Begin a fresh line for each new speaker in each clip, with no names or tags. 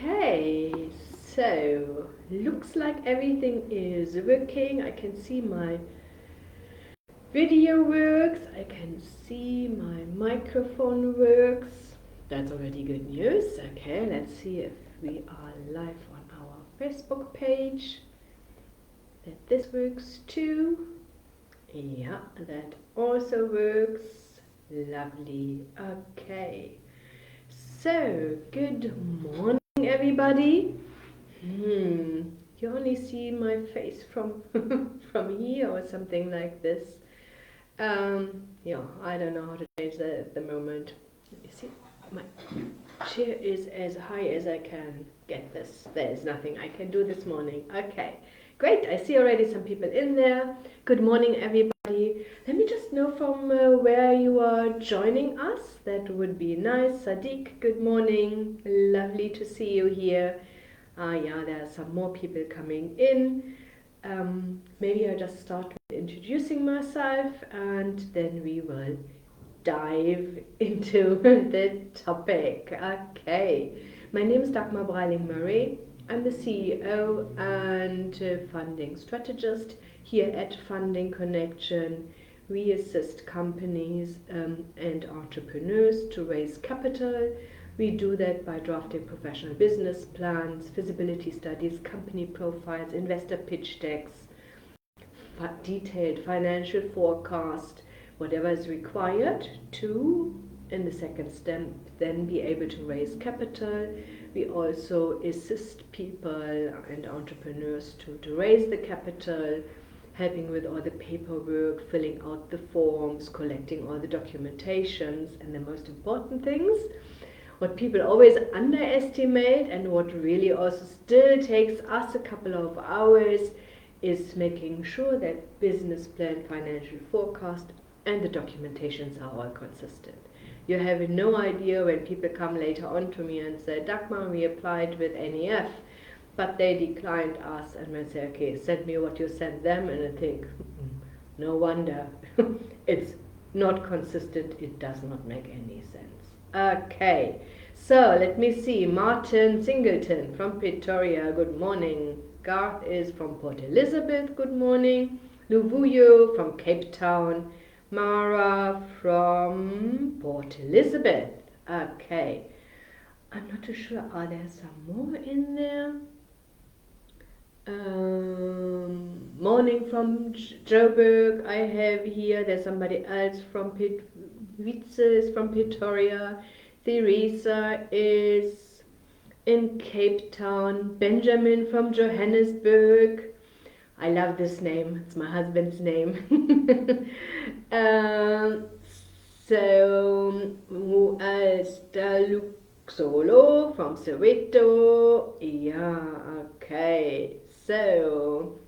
Okay, so looks like everything is working. I can see my video works. I can see my microphone works. That's already good news. Okay, let's see if we are live on our Facebook page. That this works too. Yeah, that also works. Lovely. Okay. So, good morning, everybody. You only see my face from from here or something like this. Yeah, I don't know how to change that at the moment. You see, my chair is as high as I can get this. There's nothing I can do this morning. Okay, great. I see already some people in there. Good morning, everybody. Let me just know from where you are joining us. That would be nice. Sadiq, good morning. Lovely to see you here. Yeah, there are some more people coming in. Maybe I'll just start with introducing myself and then we will dive into the topic. Okay, my name is Dagmar Breiling-Murray. I'm the CEO and funding strategist here at Funding Connection. We assist companies and entrepreneurs to raise capital. We do that by drafting professional business plans, feasibility studies, company profiles, investor pitch decks, detailed financial forecast, whatever is required to, in the second step, then be able to raise capital. We also assist people and entrepreneurs to raise the capital, helping with all the paperwork, filling out the forms, collecting all the documentations, and the most important things, what people always underestimate and what really also still takes us a couple of hours, is making sure that business plan, financial forecast, and the documentations are all consistent. You have no idea when people come later on to me and say, Dagmar, we applied with NEF, but they declined us, and I say, okay, send me what you sent them, and I think, no wonder. It's not consistent, it does not make any sense. Okay, so let me see. Martin Singleton from Pretoria, good morning. Garth is from Port Elizabeth, good morning. Luvuyo from Cape Town. Mara from Port Elizabeth. Okay, I'm not too sure. Are there some more in there? Morning from Joburg. I have here. There's somebody else from Witze is from Pretoria. Theresa is in Cape Town. Benjamin from Johannesburg. I love this name. It's my husband's name. So who else? Solo from Soweto. Yeah, okay. So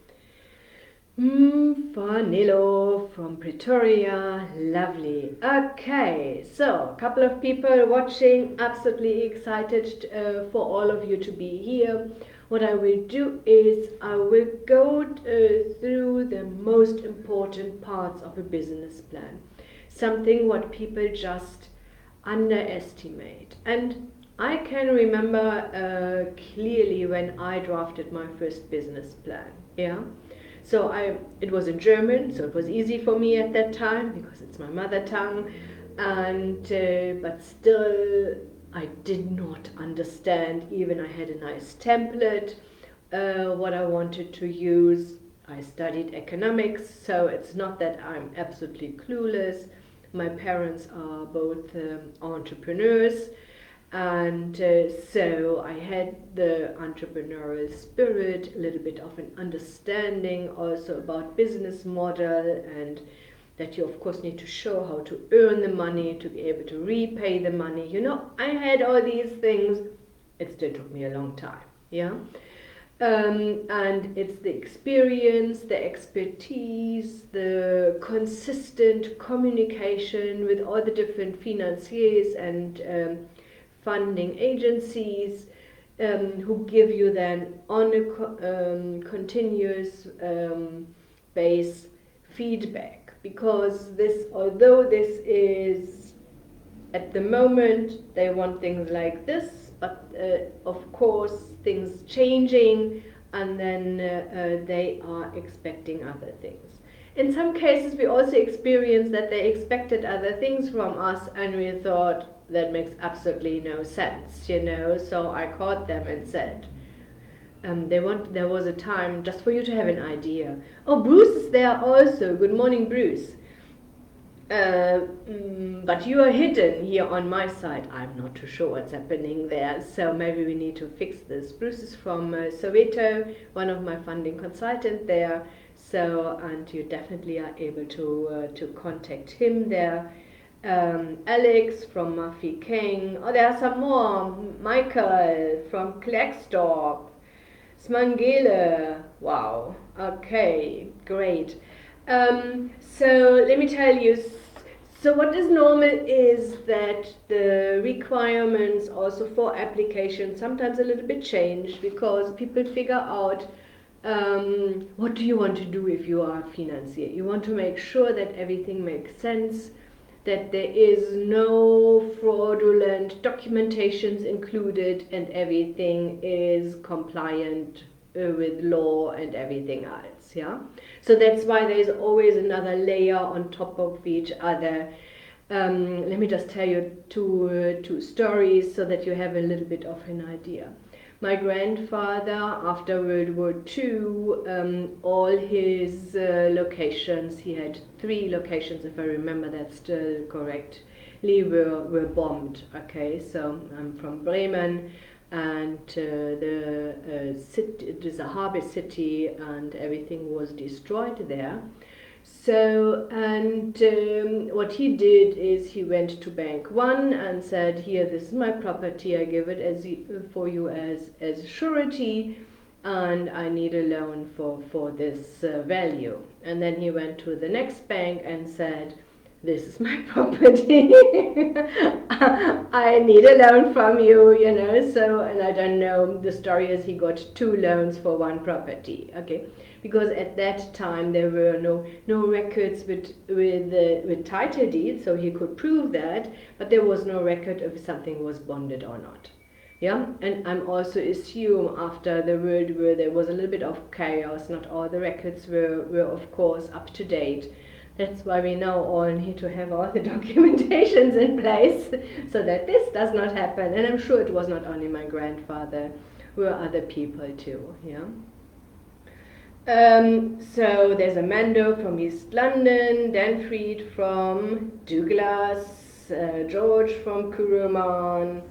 Vanillo from Pretoria. Lovely. Okay, so a couple of people watching. Absolutely excited for all of you to be here. What I will do is I will go through the most important parts of a business plan. Something what people just underestimate. And I can remember clearly when I drafted my first business plan. Yeah. So it was in German, so it was easy for me at that time because it's my mother tongue. And but still, I did not understand. Even I had a nice template, what I wanted to use. I studied economics, so it's not that I'm absolutely clueless. My parents are both entrepreneurs, and so I had the entrepreneurial spirit, a little bit of an understanding also about business model, and that you of course need to show how to earn the money to be able to repay the money. You know, I had all these things. It still took me a long time. Yeah. And it's the experience, the expertise, the consistent communication with all the different financiers and funding agencies who give you then on a continuous base feedback. Because this, although this is at the moment they want things like this, but of course things changing, and then they are expecting other things. In some cases we also experienced that they expected other things from us, and we thought that makes absolutely no sense, you know. So I called them and said, there was a time, just for you to have an idea. Oh, Bruce is there also. Good morning, Bruce. But you are hidden here on my side. I'm not too sure what's happening there, so maybe we need to fix this. Bruce is from Soweto, one of my funding consultants there. So, and you definitely are able to contact him there. Alex from Murphy King. Oh, there are some more. Michael from Kleckstorp. Smangele. Wow. Okay, great. So let me tell you, so what is normal is that the requirements also for applications sometimes a little bit change, because people figure out what do you want to do if you are a financier. You want to make sure that everything makes sense, that there is no fraudulent documentations included, and everything is compliant with law and everything else, yeah? So that's why there's always another layer on top of each other. Let me just tell you two stories so that you have a little bit of an idea. My grandfather, after World War II, all his locations, he had 3 locations, if I remember that still correctly, were bombed. Okay, so I'm from Bremen, and the city, it is a harbor city, and everything was destroyed there. So, and what he did is he went to Bank One and said, here, this is my property, I give it for you as surety, and I need a loan for this value. And then he went to the next bank and said, this is my property, I need a loan from you, you know. So, and I don't know, the story is he got 2 loans for 1 property, okay, because at that time there were no records with title deeds, so he could prove that, but there was no record if something was bonded or not. Yeah, and I'm also assume after the World War there was a little bit of chaos, not all the records were of course up to date. That's why we now all need to have all the documentations in place so that this does not happen. And I'm sure it was not only my grandfather, were other people too, yeah. So there's Amanda from East London, Danfried from Douglas, George from Kuruman,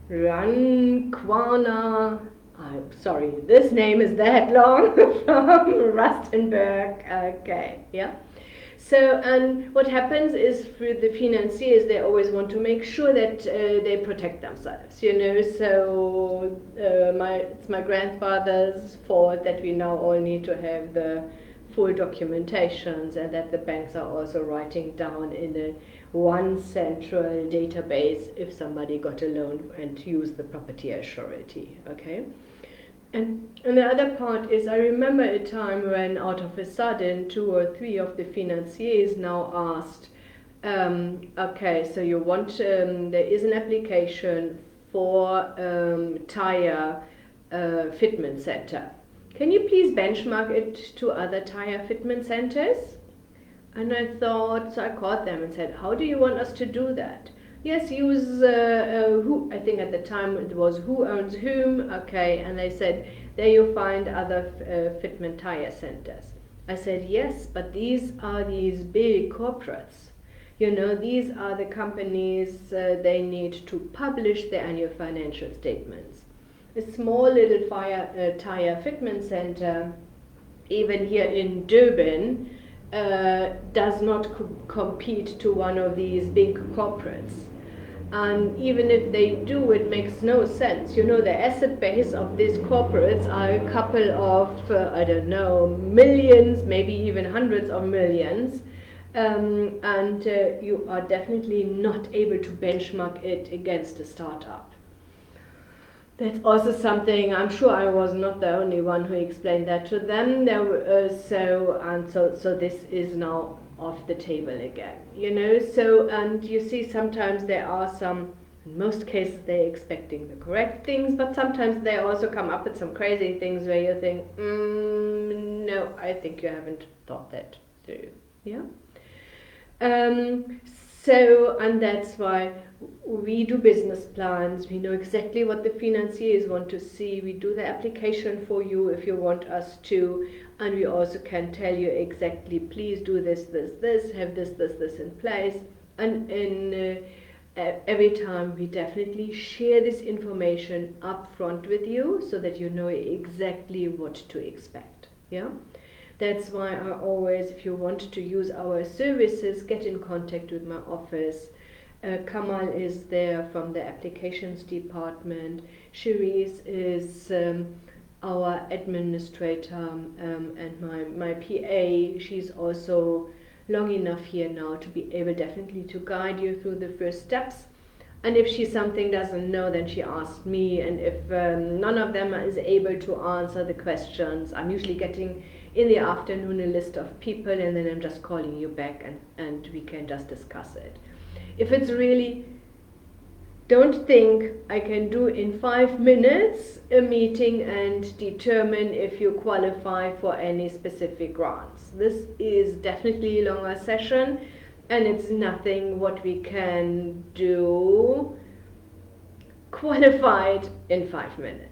Rankwana, sorry, this name is that long, from Rustenburg, okay, yeah. So, and what happens is for the financiers, they always want to make sure that they protect themselves, you know. So it's my grandfather's fault that we now all need to have the full documentations, and that the banks are also writing down in the one central database if somebody got a loan and used the property as surety, okay. And the other part is, I remember a time when out of a sudden 2 or 3 of the financiers now asked, okay, so you want, there is an application for tire fitment center. Can you please benchmark it to other tire fitment centers? And I thought, so I called them and said, how do you want us to do that? Yes, use who, I think at the time it was Who Owns Whom, okay, and they said, there you find other fitment tire centers. I said, yes, but these are these big corporates. You know, these are the companies, they need to publish their annual financial statements. A small little tire fitment center, even here in Durban, does not compete to one of these big corporates. And even if they do, it makes no sense. You know, the asset base of these corporates are a couple of, I don't know, millions, maybe even hundreds of millions. And you are definitely not able to benchmark it against a startup. That's also something, I'm sure I was not the only one who explained that to them. So this is now off the table again, you know. So, and you see sometimes there are some In most cases, they're expecting the correct things, but sometimes they also come up with some crazy things where you think, no, I think you haven't thought that through. Yeah. Um, and that's why we do business plans. We know exactly what the financiers want to see. We do the application for you if you want us to, and we also can tell you exactly, please do this, have this in place. And every time we definitely share this information up front with you so that you know exactly what to expect. Yeah. That's why I always, if you want to use our services, get in contact with my office. Kamal is there from the applications department. Cherise is our administrator, and my PA. She's also long enough here now to be able definitely to guide you through the first steps. And if she something doesn't know, then she asks me. And if none of them is able to answer the questions, I'm usually getting in the afternoon a list of people, and then I'm just calling you back, and we can just discuss it. If it's really, don't think I can do in 5 minutes a meeting and determine if you qualify for any specific grants. This is definitely a longer session, and it's nothing what we can do qualified in 5 minutes.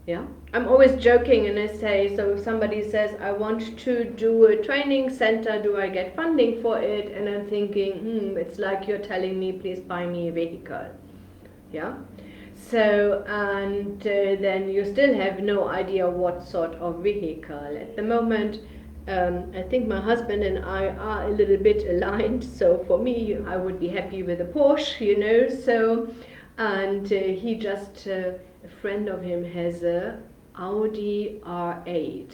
Yeah, I'm always joking and I say, so if somebody says, I want to do a training center, do I get funding for it? And I'm thinking, it's like you're telling me, please buy me a vehicle. Yeah. So, and then you still have no idea what sort of vehicle. At the moment, I think my husband and I are a little bit aligned. So for me, I would be happy with a Porsche, so, and he just, a friend of him has a Audi R8.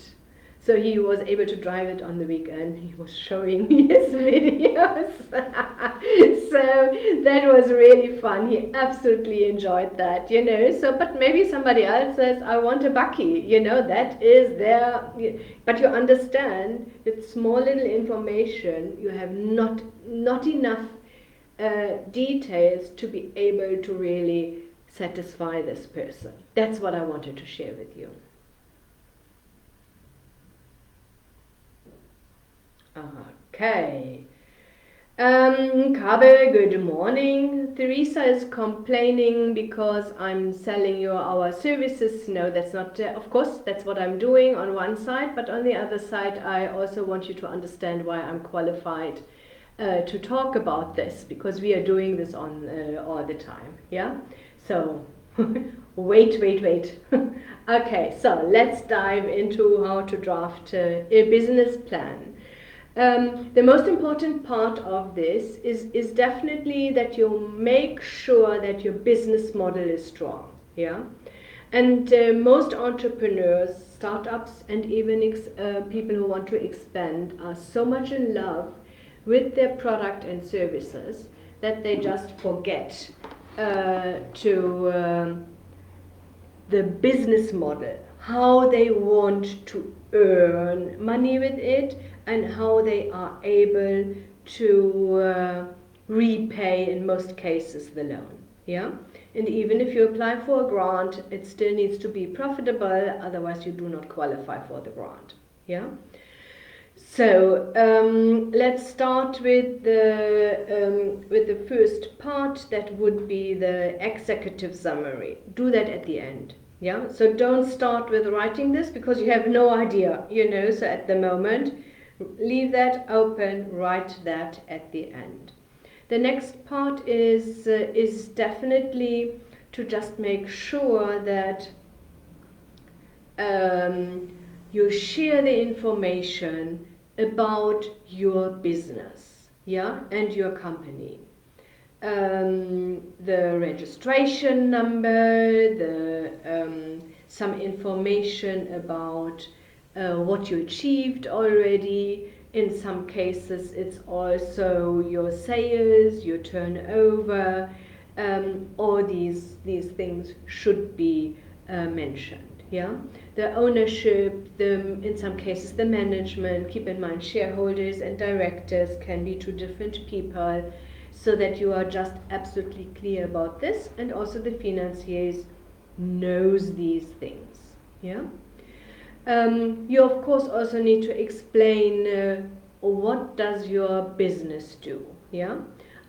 So he was able to drive it on the weekend. He was showing me his videos. So that was really fun. He absolutely enjoyed that, So, but maybe somebody else says, I want a Bucky, that is there. But you understand, with small little information, you have not enough details to be able to really satisfy this person. That's what I wanted to share with you. Okay. Kabel, good morning. Teresa is complaining because I'm selling you our services. No, that's not, of course, that's what I'm doing on one side, but on the other side, I also want you to understand why I'm qualified to talk about this, because we are doing this on all the time. Yeah. So, wait. Okay, so let's dive into how to draft a business plan. The most important part of this is definitely that you make sure that your business model is strong. Yeah, and most entrepreneurs, startups, and even people who want to expand are so much in love with their product and services that they just forget to the business model, how they want to earn money with it, and how they are able to repay, in most cases, the loan. Yeah, and even if you apply for a grant, it still needs to be profitable, otherwise you do not qualify for the grant. Yeah. So let's start with the first part. That would be the executive summary. Do that at the end. Yeah. So don't start with writing this because you have no idea. So at the moment, leave that open. Write that at the end. The next part is definitely to just make sure that you share the information about your business, yeah, and your company. The registration number, some information about what you achieved already. In some cases, it's also your sales, your turnover. All these things should be mentioned. Yeah, the ownership, in some cases the management. Keep in mind, shareholders and directors can be two different people. so that you are just absolutely clear about this, and also the financiers knows these things. Yeah. You of course also need to explain what does your business do. Yeah,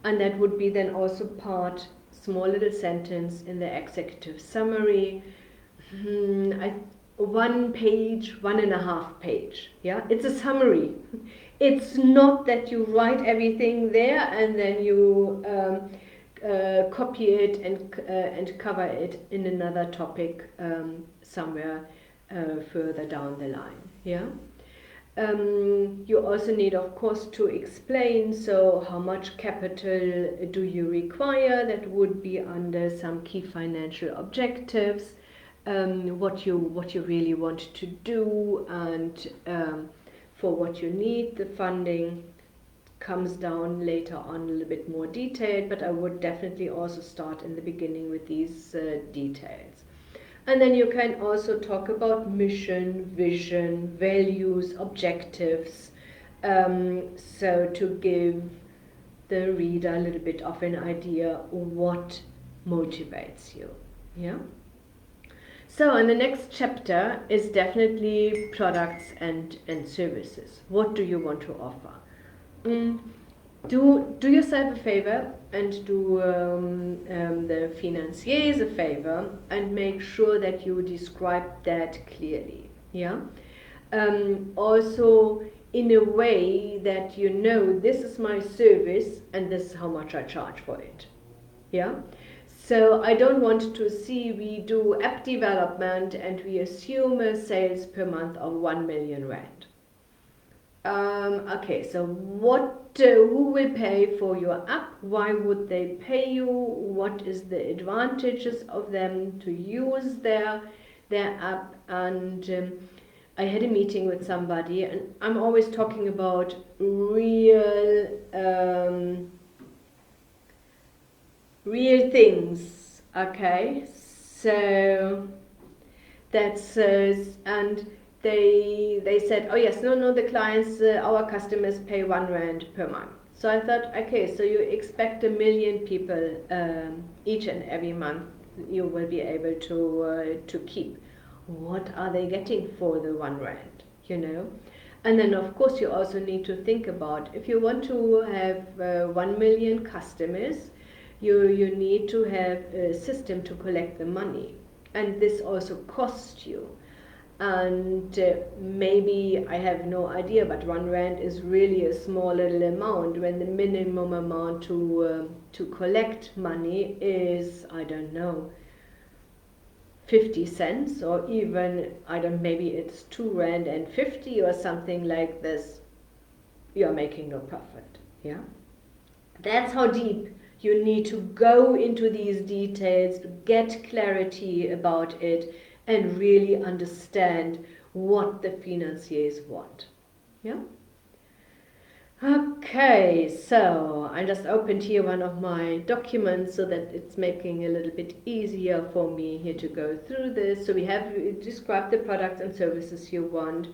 and that would be then also part, small little sentence in the executive summary. 1 page, 1.5 page. Yeah, it's a summary. It's not that you write everything there and then you copy it and cover it in another topic somewhere further down the line. Yeah. You also need, of course, to explain, so how much capital do you require? That would be under some key financial objectives, what you really want to do, and for what you need. The funding comes down later on a little bit more detailed, but I would definitely also start in the beginning with these details. And then you can also talk about mission, vision, values, objectives, so to give the reader a little bit of an idea what motivates you. Yeah. So, and the next chapter is definitely products and services. What do you want to offer? Do yourself a favor and do the financiers a favor and make sure that you describe that clearly. Yeah. Also, in a way that you know this is my service and this is how much I charge for it. Yeah. So I don't want to see we do app development and we assume a sales per month of 1 million rand. Okay, so who will pay for your app? Why would they pay you? What is the advantages of them to use their app? And I had a meeting with somebody, and I'm always talking about real things. Okay, so that's and they said, oh yes, no, the clients, our customers pay 1 rand per month. So I thought, okay, so you expect 1 million people each and every month you will be able to keep. What are they getting for the 1 rand? You know. And then of course you also need to think about, if you want to have 1 million customers, you need to have a system to collect the money, and this also costs you. And maybe, I have no idea, but 1 rand is really a small little amount when the minimum amount to collect money is, I don't know, 50 cents, or even, maybe it's 2 rand and 50 or something like this. You're making no profit. Yeah, that's how deep you need to go into these details to get clarity about it and really understand what the financiers want. Yeah. Okay, so I just opened here one of my documents so that it's making a little bit easier for me here to go through this. So we have described the products and services you want.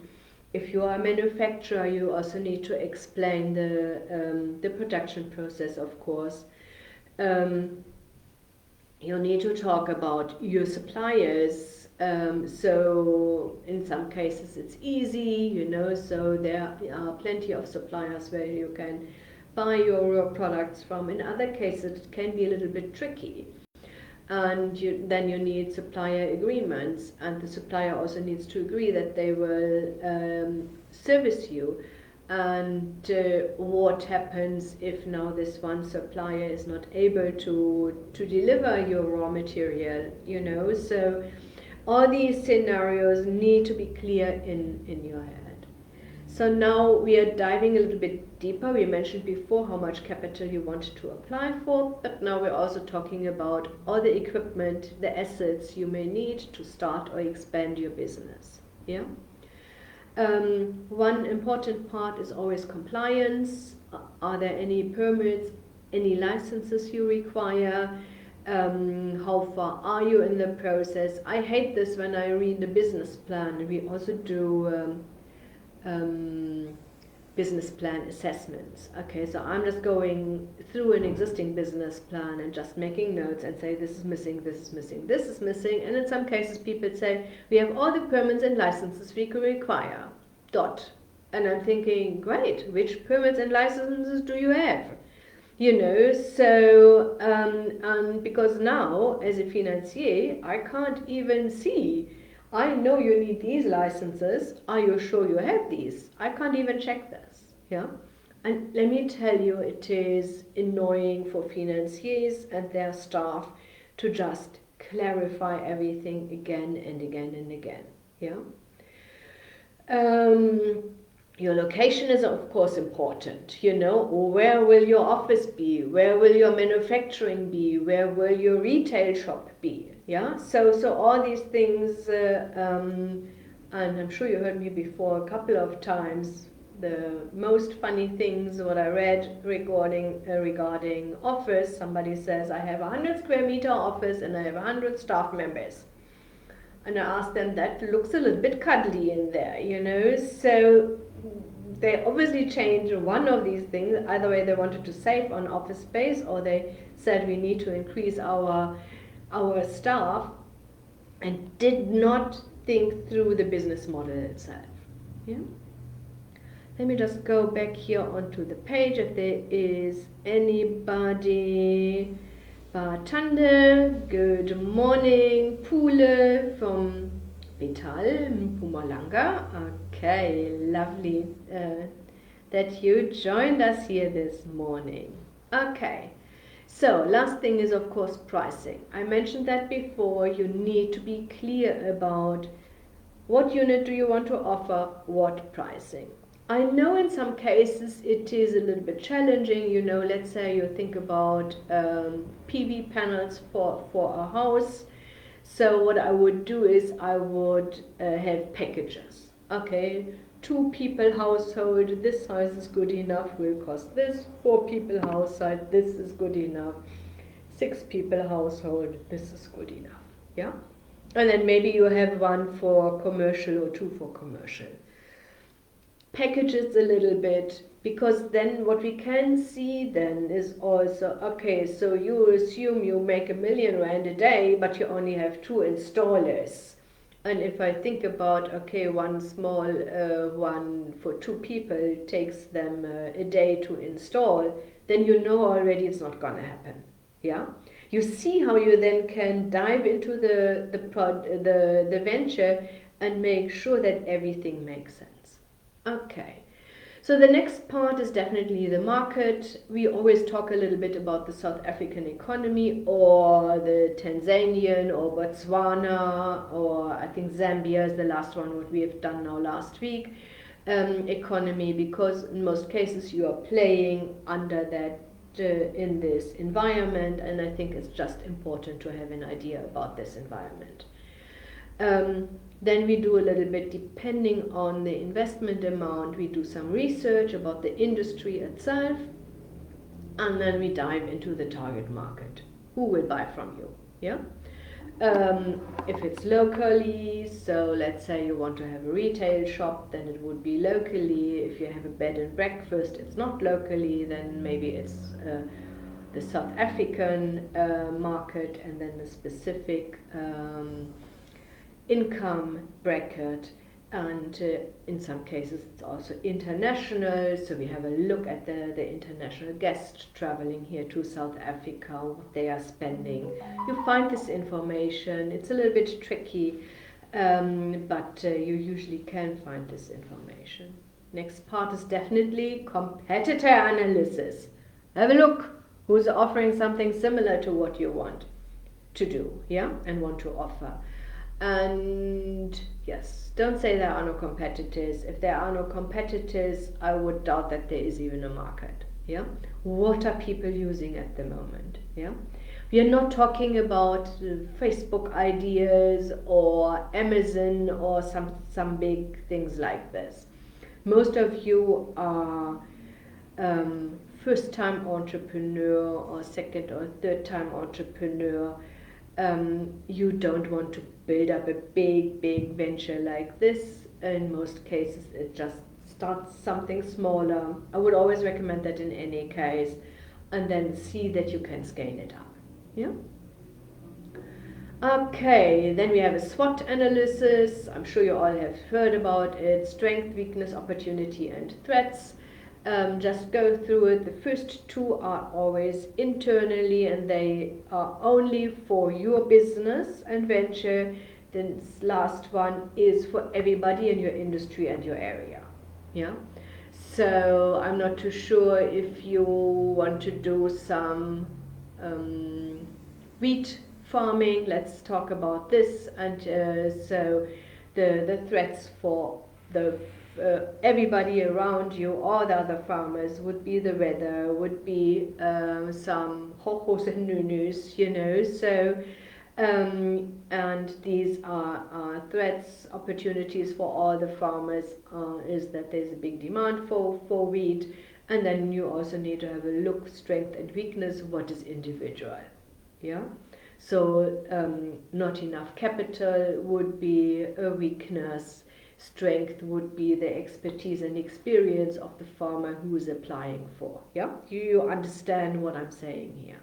If you are a manufacturer, you also need to explain the production process, of course. You need to talk about your suppliers. So in some cases it's easy, you know, so there are plenty of suppliers where you can buy your products from. In other cases it can be a little bit tricky, and then you need supplier agreements, and the supplier also needs to agree that they will service you. And what happens if now this one supplier is not able to deliver your raw material, you know. So all these scenarios need to be clear in your head. So now we are diving a little bit deeper. We mentioned before how much capital you want to apply for, but now we're also talking about all the equipment, the assets you may need to start or expand your business. Yeah. One important part is always compliance. Are there any permits, any licenses you require? How far are you in the process? I hate this when I read the business plan. We also do business plan assessments. Okay, so I'm just going through an existing business plan and just making notes and say this is missing, this is missing, this is missing. And in some cases people say we have all the permits and licenses we can require. Dot. And I'm thinking, great, which permits and licenses do you have? You know, so because now as a financier I can't even see. I know you need these licenses. Are you sure you have these? I can't even check this. Yeah, and let me tell you, it is annoying for financiers and their staff to just clarify everything again and again and again. Yeah. Your location is of course important, you know, where will your office be, where will your manufacturing be, where will your retail shop be, yeah, so all these things, and I'm sure you heard me before a couple of times, the most funny things what I read regarding office, somebody says I have a 100 square meter office and I have 100 staff members. And I asked them, that looks a little bit cuddly in there, you know, so they obviously changed one of these things. Either way, they wanted to save on office space, or they said we need to increase our staff, and did not think through the business model itself. Yeah. Let me just go back here onto the page if there is anybody. Tande, good morning. Pule from Vital, Mpumalanga. Okay, lovely that you joined us here this morning. Okay, so last thing is of course pricing. I mentioned that before. You need to be clear about what unit do you want to offer, what pricing. I know in some cases it is a little bit challenging, you know, let's say you think about PV panels for a house. So what I would do is I would have packages. Okay, 2 people household, this size is good enough, will cost this. 4 people household, this is good enough. 6 people household, this is good enough. Yeah, and then maybe you have 1 for commercial or 2 for commercial. Packages a little bit, because then what we can see then is also, okay, so you assume you make R1 million a day, but you only have 2 installers. And if I think about, okay, one small one for 2 people takes them a day to install, then you know already it's not going to happen. Yeah, you see how you then can dive into the venture and make sure that everything makes sense. Okay, so the next part is definitely the market. We always talk a little bit about the South African economy, or the Tanzanian, or Botswana, or I think Zambia is the last one what we have done now last week, economy, because in most cases you are playing under that in this environment, and I think it's just important to have an idea about this environment. Then we do a little bit, depending on the investment amount, we do some research about the industry itself, and then we dive into the target market. Who will buy from you? Yeah. If it's locally, so let's say you want to have a retail shop, then it would be locally. If you have a bed and breakfast, it's not locally, then maybe it's the South African market, and then the specific income bracket, and in some cases it's also international, so we have a look at the international guests traveling here to South Africa, what they are spending. You find this information. It's a little bit tricky, but you usually can find this information. Next part is definitely competitor analysis. Have a look who's offering something similar to what you want to do, yeah, and want to offer. And yes, don't say there are no competitors. If there are no competitors, I would doubt that there is even a market. Yeah, what are people using at the moment? Yeah, we are not talking about Facebook ideas or Amazon or some big things like this. Most of you are first-time entrepreneur or second or third-time entrepreneur. You don't want to build up a big venture like this. In most cases it just start something smaller. I would always recommend that in any case, and then see that you can scale it up. Yeah. Okay, then we have a SWOT analysis. I'm sure you all have heard about it. Strength, weakness, opportunity, and threats. Just go through it. The first two are always internally, and they are only for your business and venture. Then this last one is for everybody in your industry and your area. Yeah. So I'm not too sure if you want to do some wheat farming. Let's talk about this. And so the threats for the everybody around you, all the other farmers, would be the weather, would be some hochos and nunus, you know. So and these are threats, opportunities for all the farmers, is that there's a big demand for wheat, and then you also need to have a look, strength and weakness, what is individual. Yeah. So not enough capital would be a weakness. Strength would be the expertise and experience of the farmer who is applying for. Yeah, you understand what I'm saying here.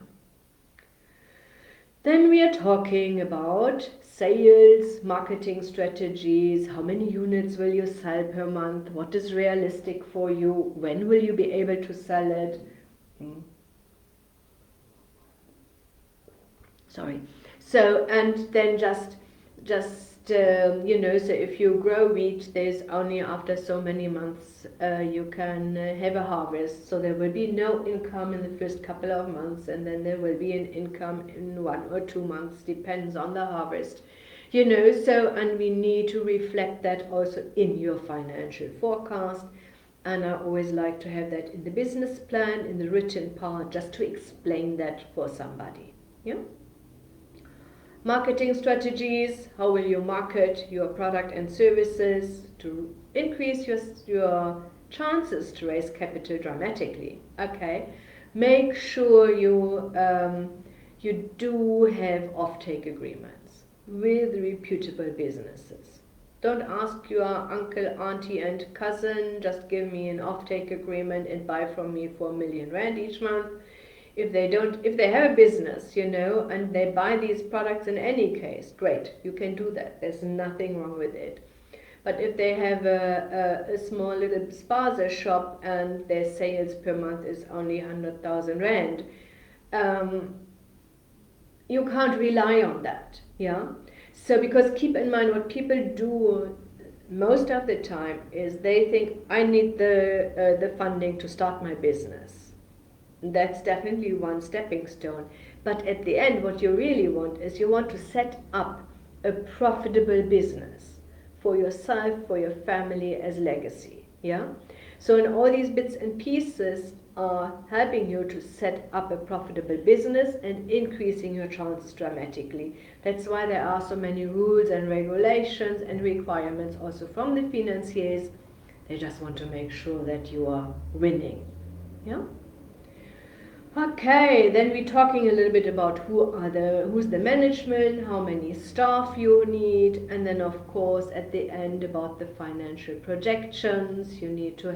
Then we are talking about sales, marketing strategies. How many units will you sell per month? What is realistic for you? When will you be able to sell it? Sorry. So, and then just you know, so if you grow wheat, there's only after so many months you can have a harvest. So there will be no income in the first couple of months, and then there will be an income in 1 or 2 months, depends on the harvest. You know, so, and we need to reflect that also in your financial forecast. And I always like to have that in the business plan, in the written part, just to explain that for somebody. Yeah. Marketing strategies. How will you market your product and services to increase your chances to raise capital dramatically? Okay, make sure you you do have offtake agreements with reputable businesses. Don't ask your uncle, auntie and cousin, just give me an offtake agreement and buy from me for R1,000,000 each month. If they have a business, you know, and they buy these products in any case, great, you can do that. There's nothing wrong with it. But if they have a small little spaza shop and their sales per month is only 100,000 Rand, you can't rely on that, yeah? So because keep in mind, what people do most of the time is they think, I need the funding to start my business. That's definitely one stepping stone. But at the end, what you really want is you want to set up a profitable business for yourself, for your family as legacy. Yeah. So in all these bits and pieces are helping you to set up a profitable business and increasing your chances dramatically. That's why there are so many rules and regulations and requirements also from the financiers. They just want to make sure that you are winning. Yeah. Okay, then we're talking a little bit about who's the management, how many staff you need, and then of course at the end about the financial projections. You need to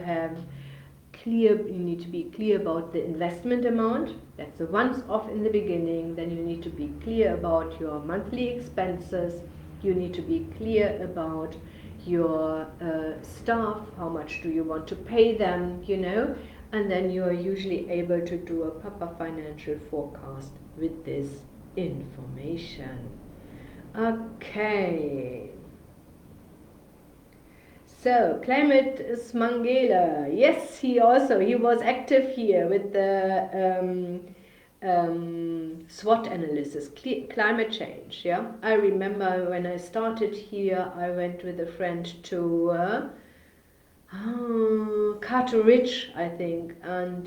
be clear about the investment amount. That's a once off in the beginning. Then you need to be clear about your monthly expenses. You need to be clear about your staff, how much do you want to pay them, you know. And then you are usually able to do a proper financial forecast with this information. Okay. So, Climate Smangela, yes, he was active here with the SWOT analysis, climate change, yeah. I remember when I started here, I went with a friend to Cato Ridge, I think, and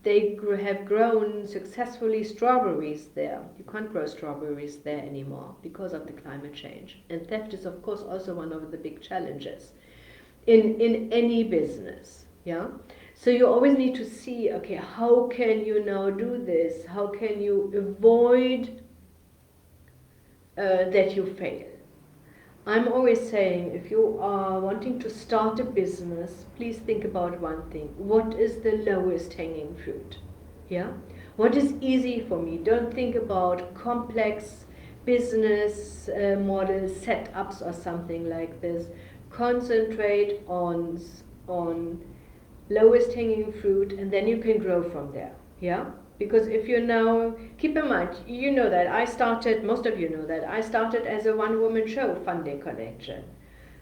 they have grown successfully strawberries there. You can't grow strawberries there anymore because of the climate change. And theft is, of course, also one of the big challenges in any business. Yeah. So you always need to see, okay, how can you now do this? How can you avoid that you fail? I'm always saying, if you are wanting to start a business, please think about one thing. What is the lowest hanging fruit? Yeah? What is easy for me? Don't think about complex business models, setups, or something like this. Concentrate on lowest hanging fruit, and then you can grow from there. Yeah? Because if you now, keep in mind, you know that I started, most of you know that, I started as a one-woman show, Fun Day Collection.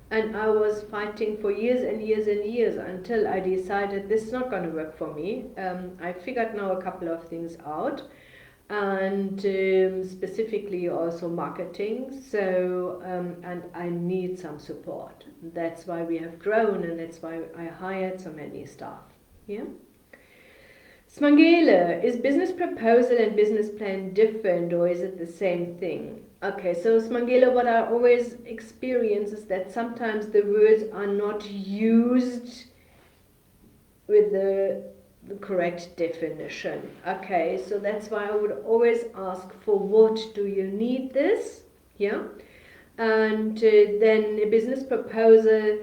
And I was fighting for years and years and years until I decided this is not going to work for me. I figured now a couple of things out, and specifically also marketing. So, and I need some support. That's why we have grown, and that's why I hired so many staff. Yeah. Smangele, is business proposal and business plan different, or is it the same thing? Okay, so Smangele, what I always experience is that sometimes the words are not used with the correct definition. Okay, so that's why I would always ask, for what do you need this? Yeah, and then a business proposal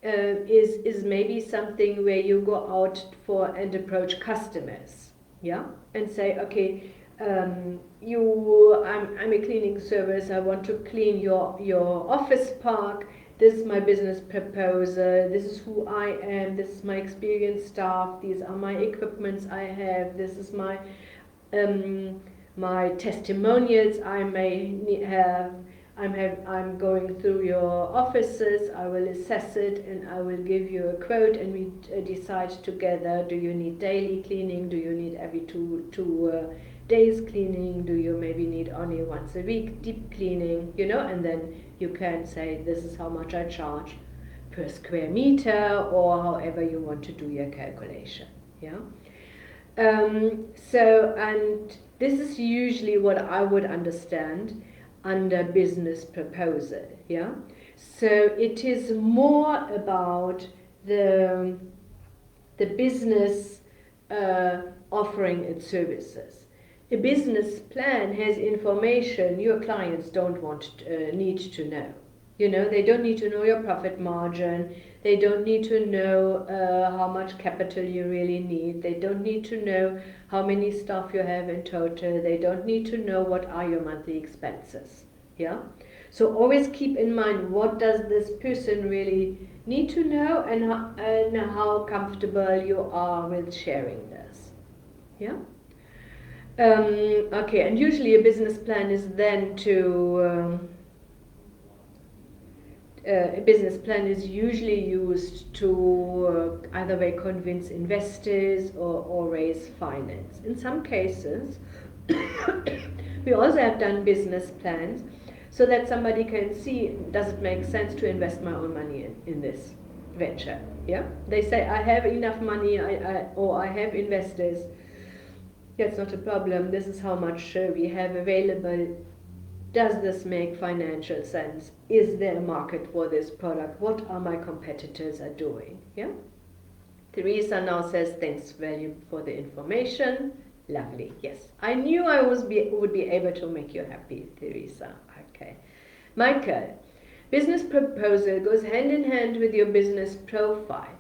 is maybe something where you go out for and approach customers, yeah, and say, okay, I'm a cleaning service. I want to clean your office park. This is my business proposal. This is who I am. This is my experienced staff. These are my equipments I have. This is my testimonials I may have. I'm going through your offices. I will assess it and I will give you a quote, and we decide together, do you need daily cleaning? Do you need every two days cleaning? Do you maybe need only once a week deep cleaning? You know, and then you can say, this is how much I charge per square meter, or however you want to do your calculation. Yeah. And this is usually what I would understand under business proposal. Yeah, so it is more about the business offering its services. A business plan has information your clients don't need to know. You know, they don't need to know your profit margin. They don't need to know how much capital you really need. They don't need to know how many staff you have in total. They don't need to know what are your monthly expenses. Yeah? So always keep in mind, what does this person really need to know, and how comfortable you are with sharing this. Yeah? Okay, and usually a business plan is then a business plan is usually used to either way convince investors or raise finance. In some cases, we also have done business plans so that somebody can see, does it make sense to invest my own money in this venture? Yeah, they say, I have enough money, or I have investors. That's not a problem. This is how much we have available. Does this make financial sense? Is there a market for this product? What are my competitors are doing? Yeah. Teresa now says, thanks value for the information. Lovely. Yes, I knew I would be able to make you happy, Teresa. Okay. Michael, business proposal goes hand in hand with your business profile.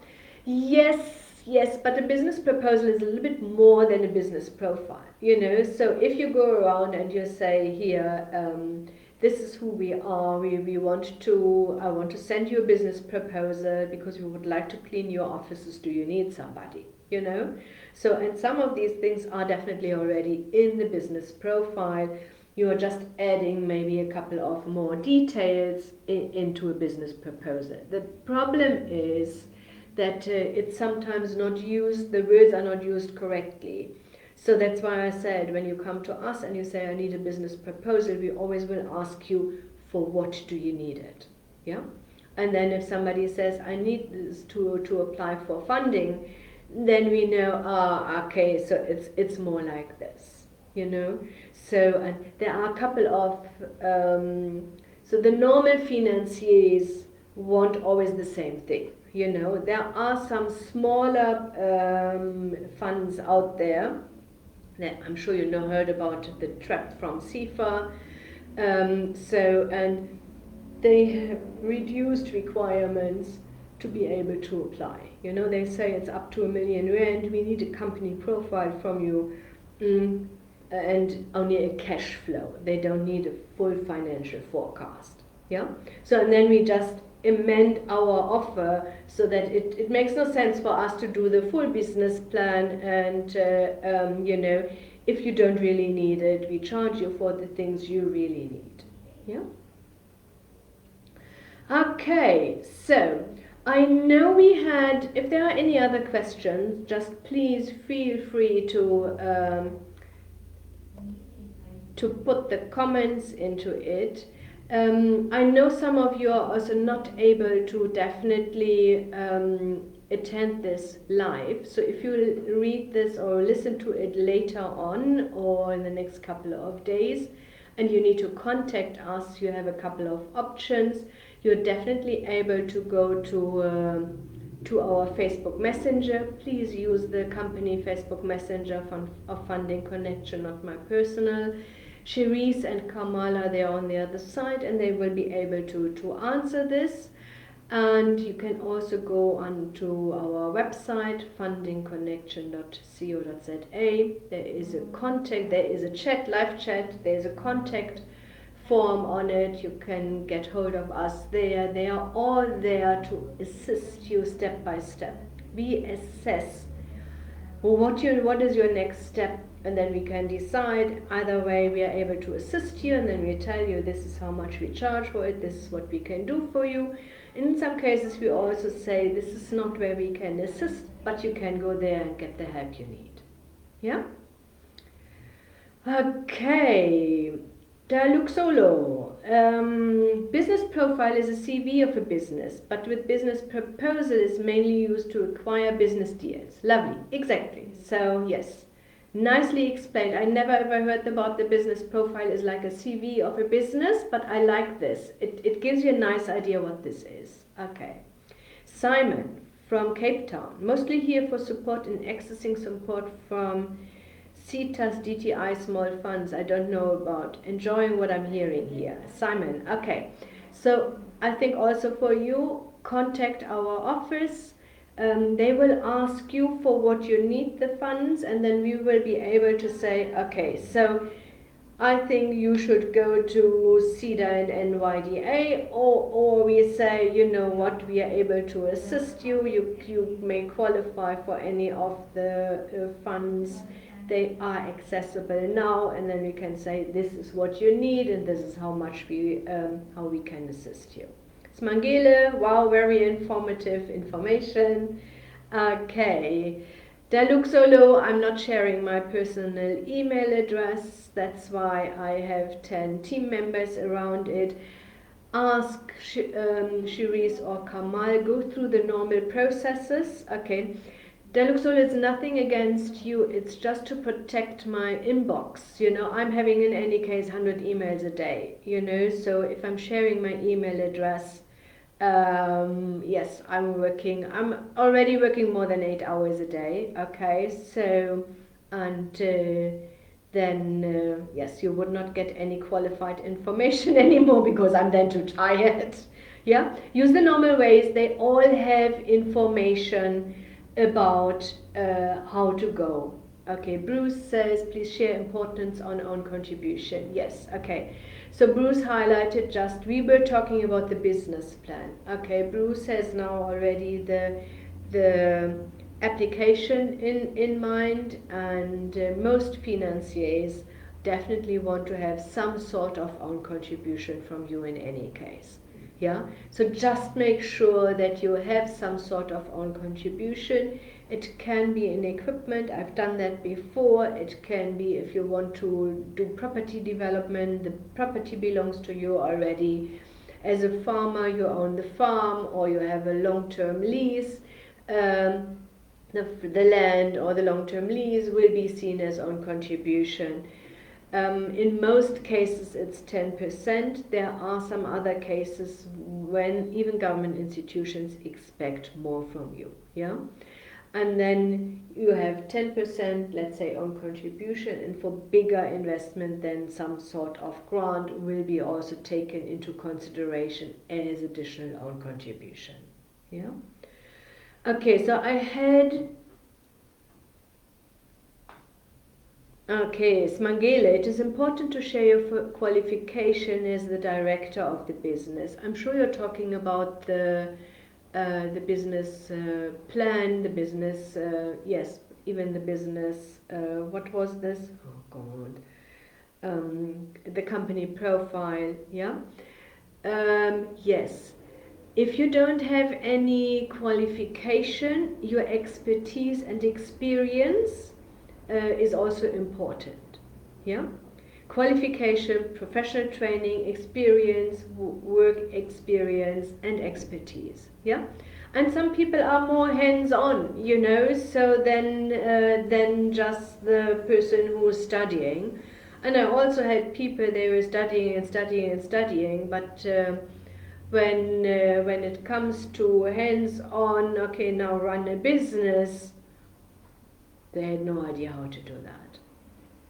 Yes, but a business proposal is a little bit more than a business profile, you know. So if you go around and you say, here, this is who we are, I want to send you a business proposal because we would like to clean your offices. Do you need somebody? You know. So, and some of these things are definitely already in the business profile. You are just adding maybe a couple of more details into a business proposal. The problem is that it's sometimes not used, the words are not used correctly. So that's why I said, when you come to us and you say, I need a business proposal, we always will ask you, for what do you need it? Yeah? And then if somebody says, I need this to apply for funding, then we know, okay, so it's more like this, you know. So, and there are a couple of, so the normal financiers want always the same thing. You know, there are some smaller funds out there that I'm sure you know heard about, the trap from CIFA. And they have reduced requirements to be able to apply. You know, they say it's up to R1 million. We need a company profile from you, and only a cash flow. They don't need a full financial forecast. Yeah. So and then we just amend our offer so that it makes no sense for us to do the full business plan, and you know, if you don't really need it, we charge you for the things you really need. Yeah. Okay, so I know we had, if there are any other questions, just please feel free to put the comments into it. I know some of you are also not able to definitely attend this live, so if you read this or listen to it later on or in the next couple of days and you need to contact us, you have a couple of options. You're definitely able to go to our Facebook Messenger. Please use the company Facebook Messenger of Funding Connection, not my personal. Cherise and Kamala, they are on the other side and they will be able to answer this. And you can also go onto our website, fundingconnection.co.za. There is a contact, there is a chat, live chat, there is a contact form on it. You can get hold of us there. They are all there to assist you step by step. We assess what is your next step, and then we can decide. Either way, we are able to assist you, and then we tell you this is how much we charge for it, this is what we can do for you. In some cases we also say this is not where we can assist, but you can go there and get the help you need. Yeah? Okay. Luxolo. Business profile is a CV of a business, but with business proposal is mainly used to acquire business deals. Lovely. Exactly. So yes. Nicely explained. I never ever heard about the business profile is like a CV of a business, but I like this. It gives you a nice idea what this is. Okay. Simon from Cape Town. Mostly here for support in accessing support from CETAS, DTI, small funds. I don't know about. Enjoying what I'm hearing here. Simon. Okay. So I think also for you, contact our office. They will ask you for what you need the funds, and then we will be able to say, okay, so I think you should go to CEDA and NYDA, or we say, you know what, we are able to assist you. You may qualify for any of the funds. They are accessible now, and then we can say this is what you need, and this is how much we can assist you. Smangele, wow, very informative information. Okay. Deluxolo, I'm not sharing my personal email address. That's why I have 10 team members around it. Ask Cherise or Kamal, go through the normal processes. Okay. Deluxol is nothing against you, it's just to protect my inbox. You know, I'm having in any case 100 emails a day, you know, so if I'm sharing my email address, yes, I'm already working more than 8 hours a day, okay, so, and then, yes, you would not get any qualified information anymore because I'm then too tired. Yeah, use the normal ways, they all have information about how to go. Okay, Bruce says please share importance on own contribution. Yes, okay, so Bruce highlighted just we were talking about the business plan. Okay, Bruce has now already the application in mind, and most financiers definitely want to have some sort of own contribution from you in any case. Yeah, so just make sure that you have some sort of own contribution. It can be in equipment, I've done that before. It can be if you want to do property development, the property belongs to you already. As a farmer, you own the farm or you have a long-term lease. The land or the long-term lease will be seen as own contribution. In most cases it's 10%. There are some other cases when even government institutions expect more from you. Yeah. and then you have 10%, let's say, own contribution, and for bigger investment, then some sort of grant will be also taken into consideration as additional own contribution. Yeah. Okay, so I had. Okay, Smangele, it is important to share your qualification as the director of the business. I'm sure you're talking about the business plan, the business, yes, even the business, what was this? Oh God. The company profile, yeah? Yes. If you don't have any qualification, your expertise and experience is also important, yeah? Qualification, professional training, experience, work experience, and expertise, yeah? And some people are more hands-on, you know, so than just the person who is studying. And I also had people, they were studying and studying and studying, but when it comes to hands-on, okay, now run a business, they had no idea how to do that.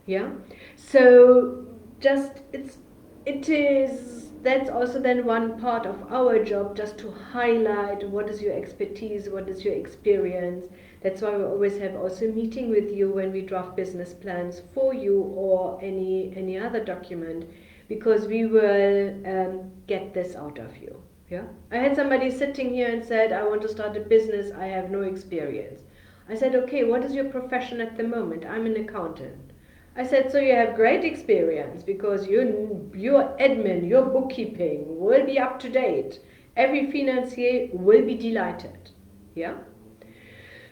Yeah, so just that's also then one part of our job, just to highlight what is your expertise, what is your experience. That's why we always have also a meeting with you when we draft business plans for you or any other document, because we will get this out of you. Yeah, I had somebody sitting here and said, I want to start a business, I have no experience. I said, okay, what is your profession at the moment? I'm an accountant. I said, so you have great experience, because your admin, your bookkeeping will be up to date. Every financier will be delighted. Yeah?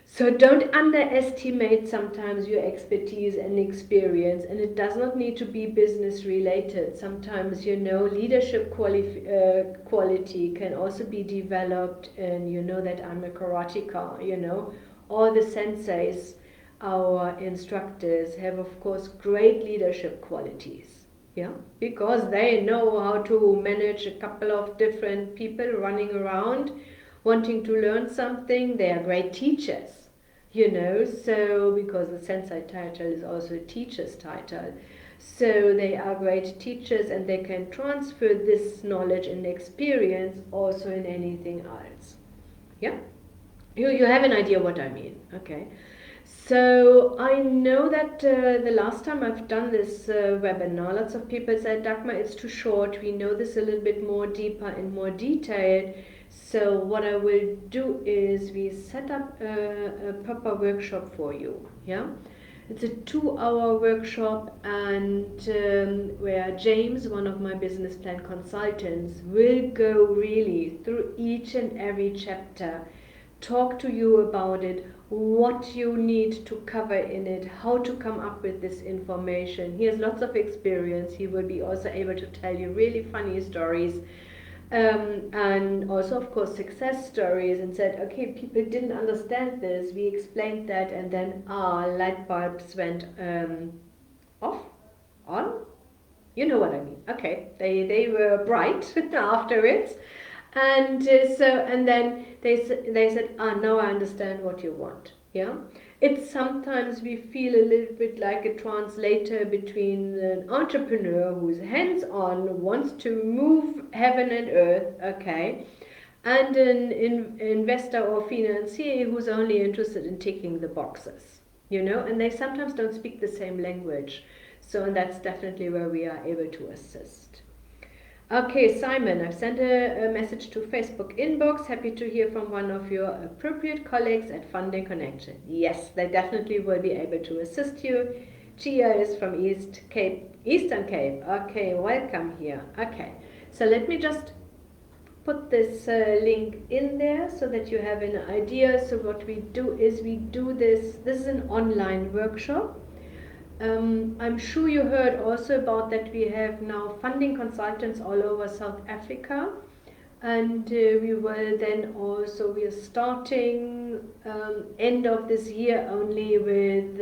So don't underestimate sometimes your expertise and experience, and it does not need to be business related. Sometimes, you know, leadership quality can also be developed, and you know that I'm a karateka, you know. All the senseis, our instructors, have of course great leadership qualities, yeah, because they know how to manage a couple of different people running around wanting to learn something. They are great teachers, you know, so because the sensei title is also a teacher's title, so they are great teachers, and they can transfer this knowledge and experience also in anything else. Yeah, you have an idea what I mean. Okay. So I know that the last time I've done this webinar, lots of people said, Dagmar, it's too short. We know this a little bit more deeper and more detailed. So what I will do is we set up a proper workshop for you. Yeah, it's a 2-hour workshop, and where James, one of my business plan consultants, will go really through each and every chapter, talk to you about it, what you need to cover in it, how to come up with this information. He has lots of experience. He will be also able to tell you really funny stories, and also of course success stories, and said, okay, people didn't understand this, we explained that, and then light bulbs went off, on, you know what I mean. Okay, they were bright afterwards. And and then they said, now I understand what you want. Yeah, it's sometimes we feel a little bit like a translator between an entrepreneur who's hands-on, wants to move heaven and earth, okay, and an investor or financier who's only interested in ticking the boxes, you know, and they sometimes don't speak the same language. So, and that's definitely where we are able to assist. Okay, Simon, I've sent a message to Facebook inbox. Happy to hear from one of your appropriate colleagues at Funding Connection. Yes, they definitely will be able to assist you. Gia is from Eastern Cape. Okay, welcome here. Okay, so let me just put this link in there so that you have an idea. So what we do is we do this. This is an online workshop. I'm sure you heard also about that we have now funding consultants all over South Africa, and we will then also, we are starting end of this year only with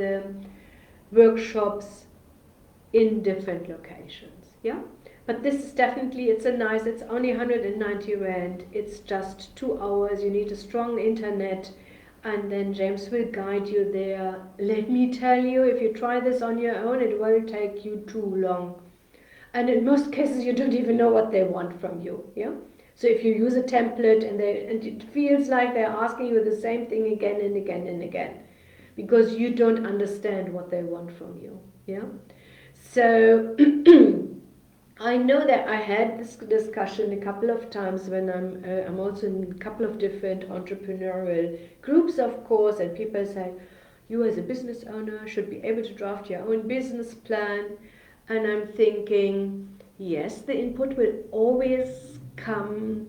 workshops in different locations. Yeah, but this is definitely, it's only 190 Rand, it's just 2 hours, you need a strong internet, and then James will guide you there. Let me tell you, if you try this on your own, it will take you too long. And in most cases, you don't even know what they want from you. Yeah. So if you use a template and it feels like they're asking you the same thing again and again and again, because you don't understand what they want from you. Yeah. So I know that I had this discussion a couple of times when I'm also in a couple of different entrepreneurial groups, of course, and people say, you as a business owner should be able to draft your own business plan. And I'm thinking, yes, the input will always come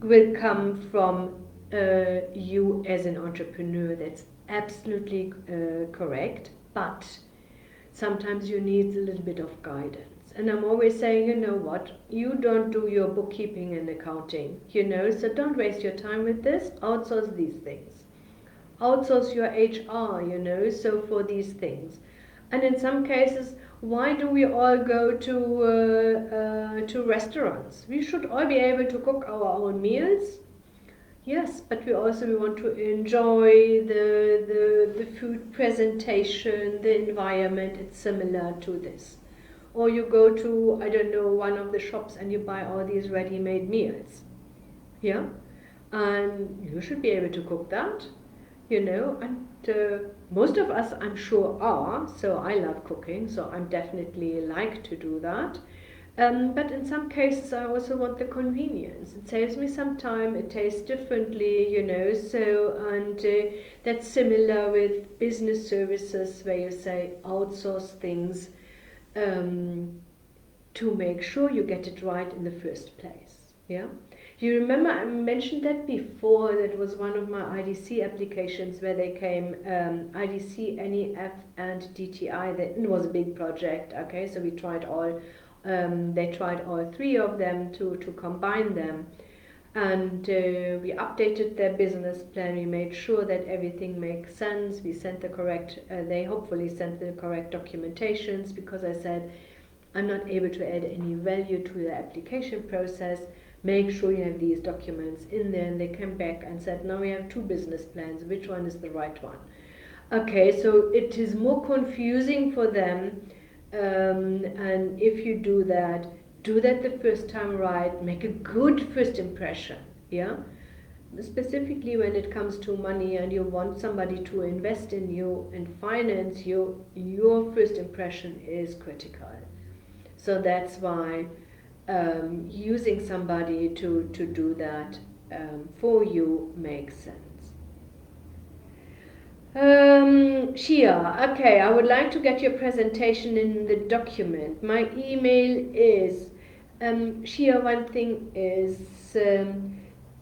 will come from you as an entrepreneur. That's absolutely correct. But sometimes you need a little bit of guidance. And I'm always saying, you know what, you don't do your bookkeeping and accounting, so don't waste your time with this. Outsource these things. Outsource your HR, so for these things. And in some cases, why do we all go to restaurants? We should all be able to cook our own meals. Yes, but we want to enjoy the food presentation, the environment. It's similar to this. Or you go to, I don't know, one of the shops and you buy all these ready-made meals. Yeah? And you should be able to cook that, and most of us, I'm sure, are. So I love cooking, so I'm definitely like to do that. But in some cases, I also want the convenience. It saves me some time. It tastes differently, So, and that's similar with business services, where you say outsource things to make sure you get it right in the first place. Yeah. You remember I mentioned that before. That was one of my IDC applications where they came IDC, NEF, and DTI. That was a big project. Okay, so we tried all. They tried all three of them to combine them, and we updated their business plan. We made sure that everything makes sense. We sent the correct. They hopefully sent the correct documentations, because I said I'm not able to add any value to the application process. Make sure you have these documents in there. And they came back and said, now we have two business plans. Which one is the right one? Okay, so it is more confusing for them. And if you do that the first time right. Make a good first impression. Yeah. Specifically when it comes to money and you want somebody to invest in you and finance you, your first impression is critical. So that's why using somebody to do that for you makes sense. Shia, okay, I would like to get your presentation in the document. My email is, Shia, one thing is,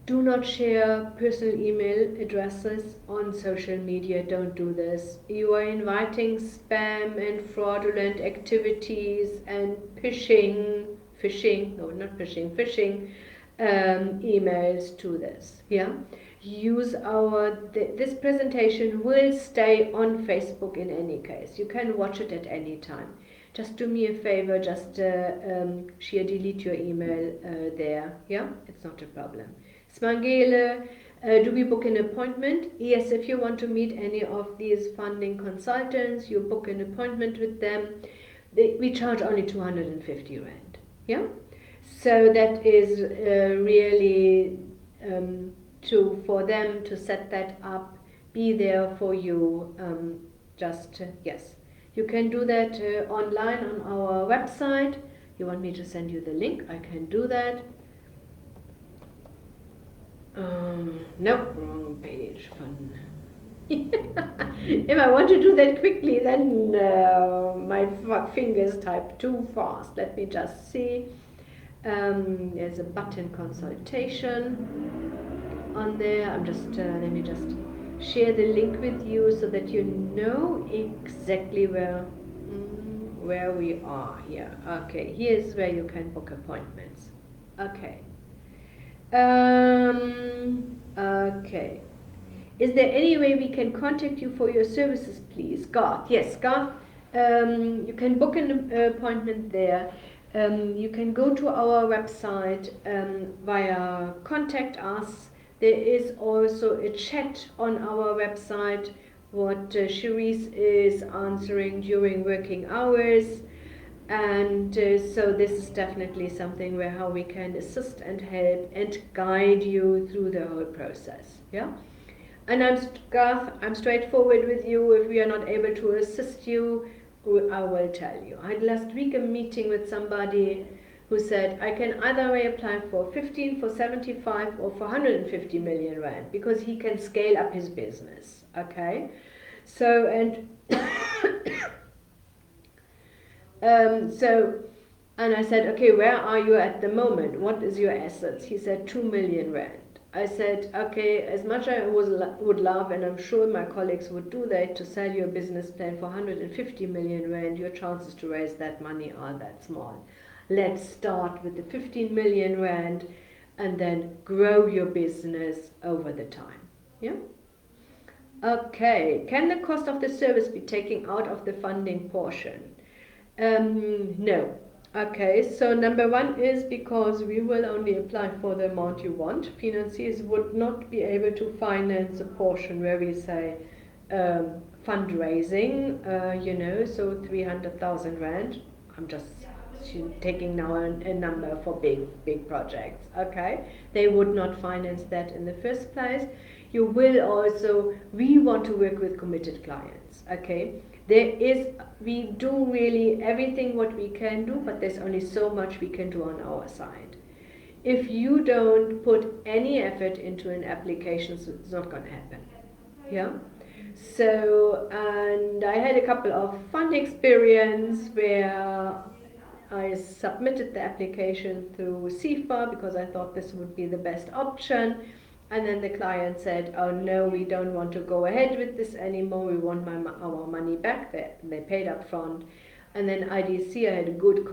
do not share personal email addresses on social media. Don't do this. You are inviting spam and fraudulent activities and phishing emails to this. Yeah. Use this presentation will stay on Facebook in any case. You can watch it at any time. Just do me a favor, just share, delete your email there. Yeah, it's not a problem. Smangele, do we book an appointment? Yes, if you want to meet any of these funding consultants, you book an appointment with them. We charge only 250 Rand. Yeah, so that is really for them to set that up, be there for you. Yes, you can do that online on our website. You want me to send you the link? I can do that. No, wrong page. Fun. If I want to do that quickly, then my fingers type too fast. Let me just see. There's a button consultation on there. Let me just share the link with you so that you know exactly where we are here. Okay, here's where you can book appointments. Okay. Okay. Is there any way we can contact you for your services, please? Garth. Yes, Garth. You can book an appointment there. You can go to our website via contact us. There is also a chat on our website, what Cherise is answering during working hours. And so this is definitely something where how we can assist and help and guide you through the whole process. Yeah. And Garth, I'm straightforward with you. If we are not able to assist you, I will tell you. I had last week a meeting with somebody who said, I can either apply for 15, for 75, or for 150 million rand, because he can scale up his business. Okay? So, and and I said, okay, where are you at the moment? What is your assets? He said 2 million rand. I said, okay, as much as I would love, and I'm sure my colleagues would do that, to sell you a business plan for 150 million rand, your chances to raise that money are that small. Let's start with the 15 million rand and then grow your business over the time. Yeah? Okay, can the cost of the service be taken out of the funding portion? No. Okay, so number one is because we will only apply for the amount you want. Financiers would not be able to finance a portion where we say fundraising, so 300,000 rand. I'm just taking now a number for big projects. Okay, they would not finance that in the first place. You will also, we want to work with committed clients. Okay. We do really everything what we can do, but there's only so much we can do on our side. If you don't put any effort into an application, it's not going to happen. Yeah. So, and I had a couple of fun experience where I submitted the application through CIFA because I thought this would be the best option. And then the client said, oh no, we don't want to go ahead with this anymore. We want our money back. They paid up front. And then IDC, I had a good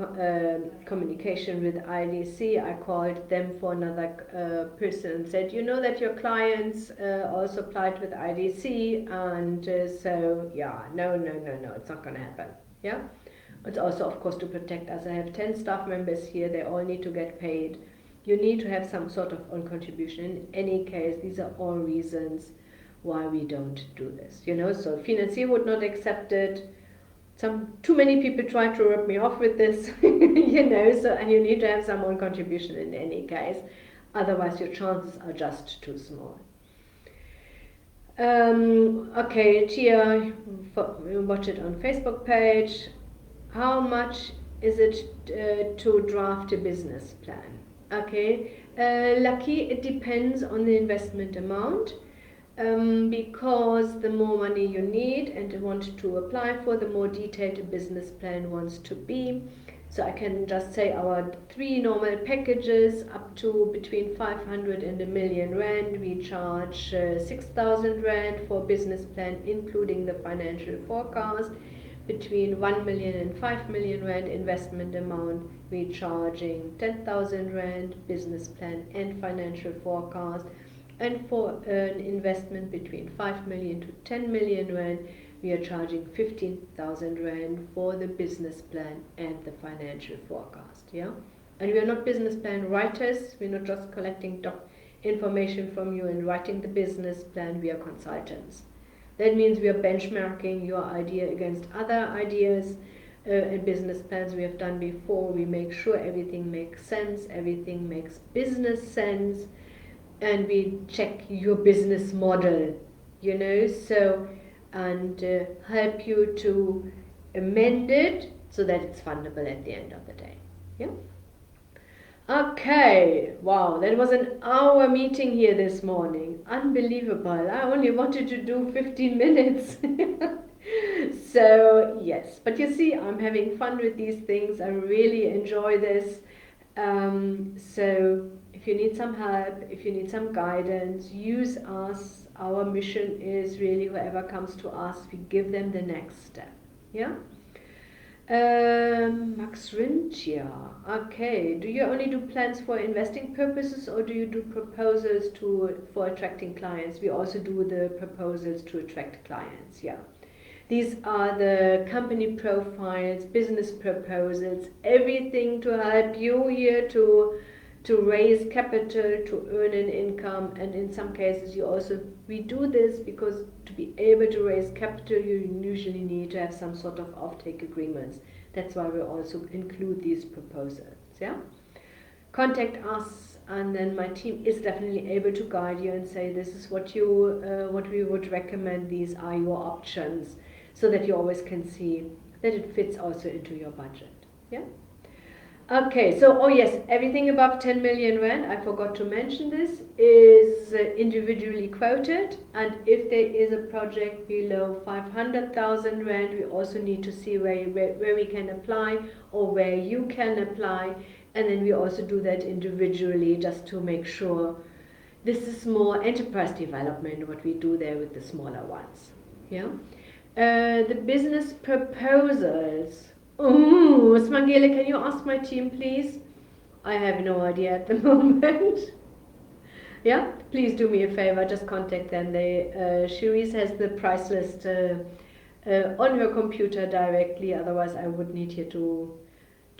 communication with IDC. I called them for another person and said, you know that your clients also applied with IDC. And so, yeah, no, it's not going to happen. Yeah. It's also, of course, to protect us. I have 10 staff members here. They all need to get paid. You need to have some sort of own contribution. In any case, these are all reasons why we don't do this. So financier would not accept it. Too many people try to rip me off with this, so, and you need to have some own contribution in any case. Otherwise, your chances are just too small. Okay, Tia, watch it on Facebook page. How much is it to draft a business plan? Okay, lucky, it depends on the investment amount, because the more money you need and want to apply for, the more detailed a business plan wants to be. So I can just say our 3 normal packages up to between 500 and 1 million rand. We charge 6,000 rand for business plan, including the financial forecast. Between 1 million and 5 million rand investment amount, we're charging 10,000 rand business plan and financial forecast. And for an investment between 5 million to 10 million rand, we are charging 15,000 rand for the business plan and the financial forecast. Yeah, and we are not business plan writers. We're not just collecting information from you and writing the business plan. We are consultants. That means we are benchmarking your idea against other ideas and business plans we have done before. We make sure everything makes sense, everything makes business sense, and we check your business model, so, and help you to amend it so that it's fundable at the end of the day. Yeah. Okay, wow, that was an hour meeting here this morning. Unbelievable. I only wanted to do 15 minutes. So, yes, but you see, I'm having fun with these things. I really enjoy this. So, if you need some help, if you need some guidance, use us. Our mission is really whoever comes to us, we give them the next step. Yeah? Max Rintia. Okay. Do you only do plans for investing purposes, or do you do proposals for attracting clients? We also do the proposals to attract clients. Yeah. These are the company profiles, business proposals, everything to help you here to to raise capital, to earn an income, and in some cases we do this because to be able to raise capital you usually need to have some sort of offtake agreements. That's why we also include these proposals. Yeah, contact us, and then my team is definitely able to guide you and say this is what we would recommend, these are your options, so that you always can see that it fits also into your budget. Yeah. Okay, so, oh yes, everything above 10 million rand, I forgot to mention this, is individually quoted, and if there is a project below 500,000 rand, we also need to see where we can apply or where you can apply, and then we also do that individually just to make sure. This is more enterprise development, what we do there with the smaller ones. Yeah. The business proposals. Ooh, Smangele, can you ask my team, please? I have no idea at the moment. Yeah, please do me a favor, just contact them. Cherise has the price list on her computer directly. Otherwise, I would need here to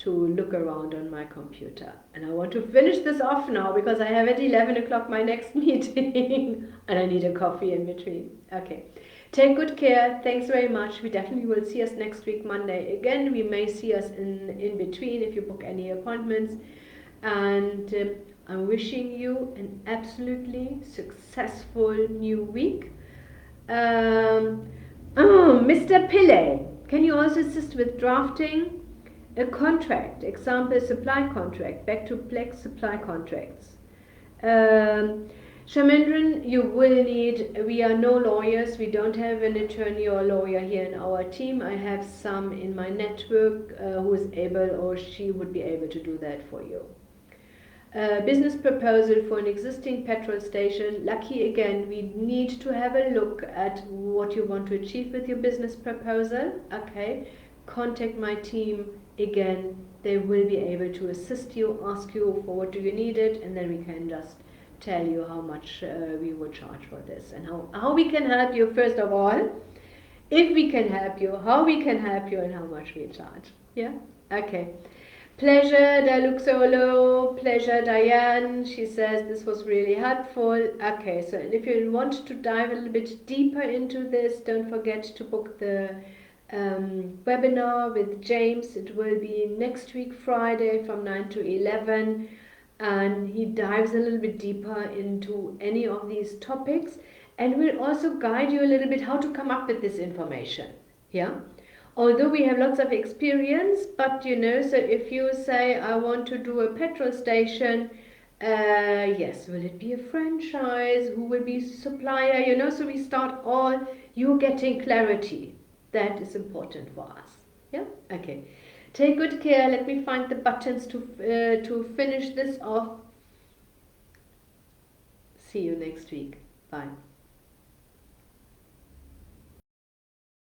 look around on my computer. And I want to finish this off now because I have at 11 o'clock my next meeting and I need a coffee in between. Okay. Take good care. Thanks very much. We definitely will see us next week, Monday. Again, we may see us in between if you book any appointments. And I'm wishing you an absolutely successful new week. Mr. Pillay, can you also assist with drafting a contract? Example, supply contract, back to black supply contracts. Shamendran, you will need, we are no lawyers, we don't have an attorney or lawyer here in our team. I have some in my network who is able or she would be able to do that for you. Business proposal for an existing petrol station. Lucky again, we need to have a look at what you want to achieve with your business proposal. Okay, contact my team again. They will be able to assist you, ask you for what do you need it, and then we can just tell you how much we will charge for this and how we can help you. First of all, if we can help you, how we can help you, and how much we charge. Yeah. Okay. Pleasure, Daluxolo. Pleasure, Diane. She says this was really helpful. Okay, so if you want to dive a little bit deeper into this, don't forget to book the webinar with James. It will be next week, Friday, from 9 to 11. And he dives a little bit deeper into any of these topics and will also guide you a little bit how to come up with this information. Yeah. Although we have lots of experience, but you know, so if you say, I want to do a petrol station, yes, will it be a franchise? Who will be supplier? You know, so we start all, you getting clarity. That is important for us. Yeah. Okay. Take good care. Let me find the buttons to finish this off. See you next week. Bye.